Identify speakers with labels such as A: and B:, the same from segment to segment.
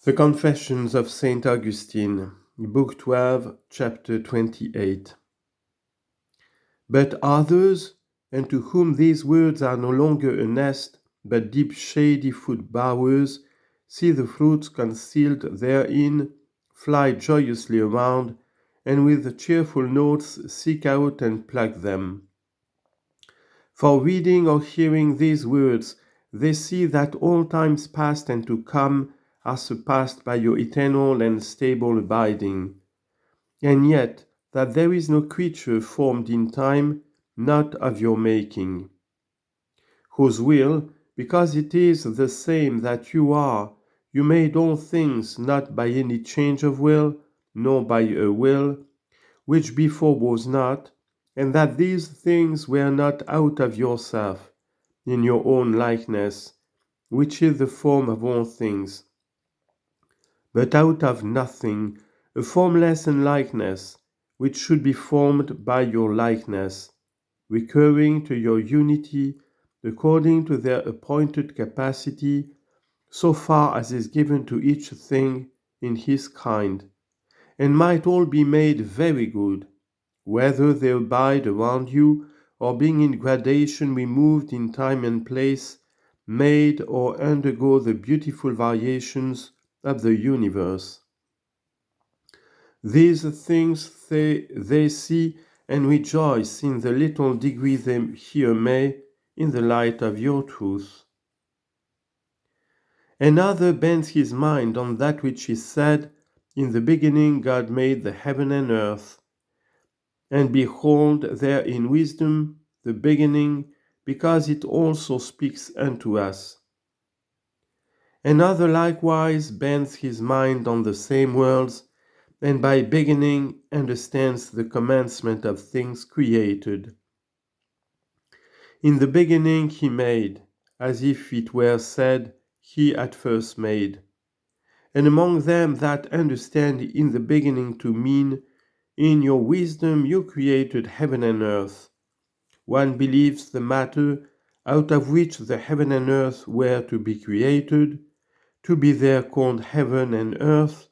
A: The Confessions of Saint Augustine, Book 12, Chapter 28. But others, and to whom these words are no longer a nest, but deep shady foot bowers, see the fruits concealed therein, fly joyously around, and with cheerful notes seek out and pluck them. For reading or hearing these words, they see that all times past and to come are surpassed by your eternal and stable abiding, and yet that there is no creature formed in time not of your making, whose will, because it is the same that you are, you made all things not by any change of will, nor by a will, which before was not, and that these things were not out of yourself, in your own likeness, which is the form of all things, but out of nothing, a formless likeness, which should be formed by your likeness, recurring to your unity according to their appointed capacity, so far as is given to each thing in his kind, and might all be made very good, whether they abide around you, or being in gradation removed in time and place, made or undergo the beautiful variations of the universe. These things they see and rejoice in the little degree they here may, in the light of your truth. Another bends his mind on that which is said, in the beginning God made the heaven and earth, and behold there in wisdom the beginning, because it also speaks unto us. Another likewise bends his mind on the same words, and by beginning understands the commencement of things created. In the beginning he made, as if it were said, he at first made. And among them that understand in the beginning to mean, in your wisdom you created heaven and earth, one believes the matter out of which the heaven and earth were to be created, to be there called heaven and earth,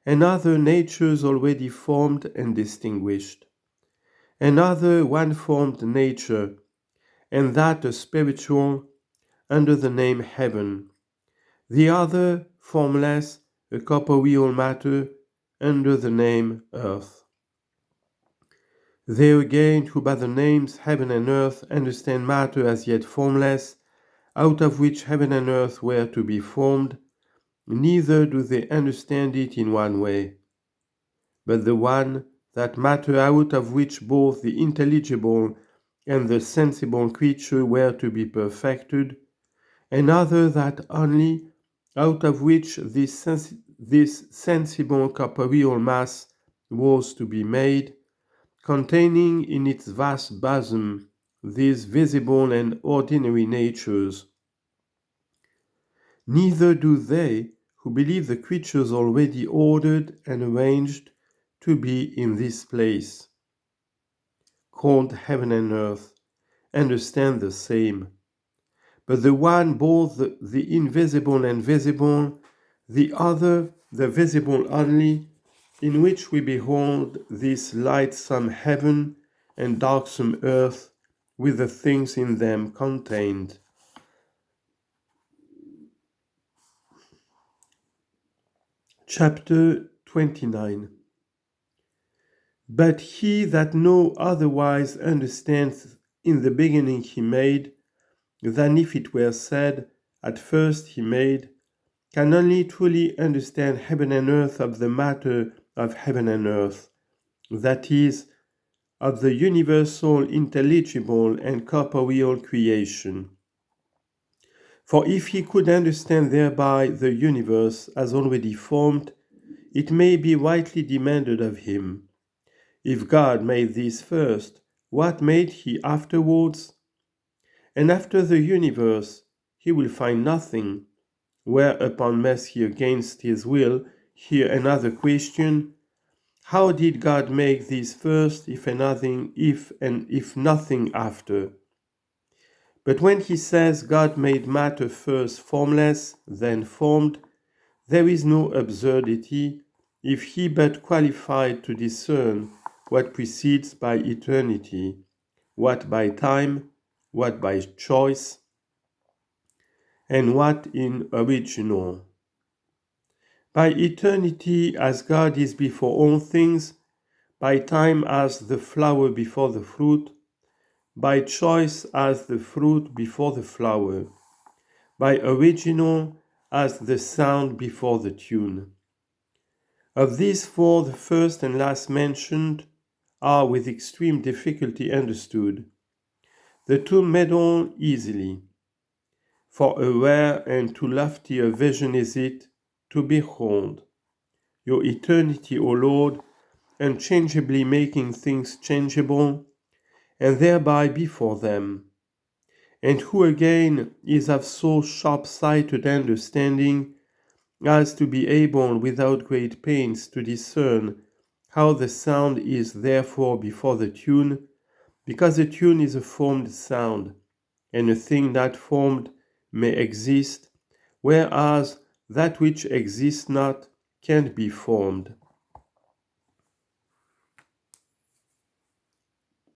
A: and other natures already formed and distinguished, another one-formed nature, and that a spiritual, under the name heaven, the other formless, a corporeal matter, under the name earth. They again who by the names heaven and earth understand matter as yet formless, out of which heaven and earth were to be formed, neither do they understand it in one way, but the one, that matter out of which both the intelligible and the sensible creature were to be perfected, another that only, out of which this sensible corporeal mass was to be made, containing in its vast bosom these visible and ordinary natures. Neither do they, who believe the creatures already ordered and arranged to be in this place, called heaven and earth, understand the same. But the one both the invisible and visible, the other the visible only, in which we behold this lightsome heaven and darksome earth, with the things in them contained. Chapter 29. But he that no otherwise understands in the beginning he made, than if it were said, at first he made, can only truly understand heaven and earth of the matter of heaven and earth, that is, of the universal, intelligible, and corporeal creation. For if he could understand thereby the universe as already formed, it may be rightly demanded of him, if God made this first, what made he afterwards? And after the universe, he will find nothing. Whereupon must he against his will hear another question: how did God make this first, if nothing after? But when he says God made matter first formless, then formed, There is no absurdity if he but qualified to discern what precedes by eternity, what by time, what by choice, and what in original. By eternity, as God is before all things, by time as the flower before the fruit, by choice as the fruit before the flower, by original as the sound before the tune. Of these four, the first and last mentioned are with extreme difficulty understood. The two meddle easily, for a rare and too lofty a vision is it to behold your eternity, O Lord, unchangeably making things changeable, and thereby before them, and who again is of so sharp-sighted understanding as to be able without great pains to discern how the sound is therefore before the tune, because the tune is a formed sound, and a thing not formed may exist, whereas that which exists not can't be formed.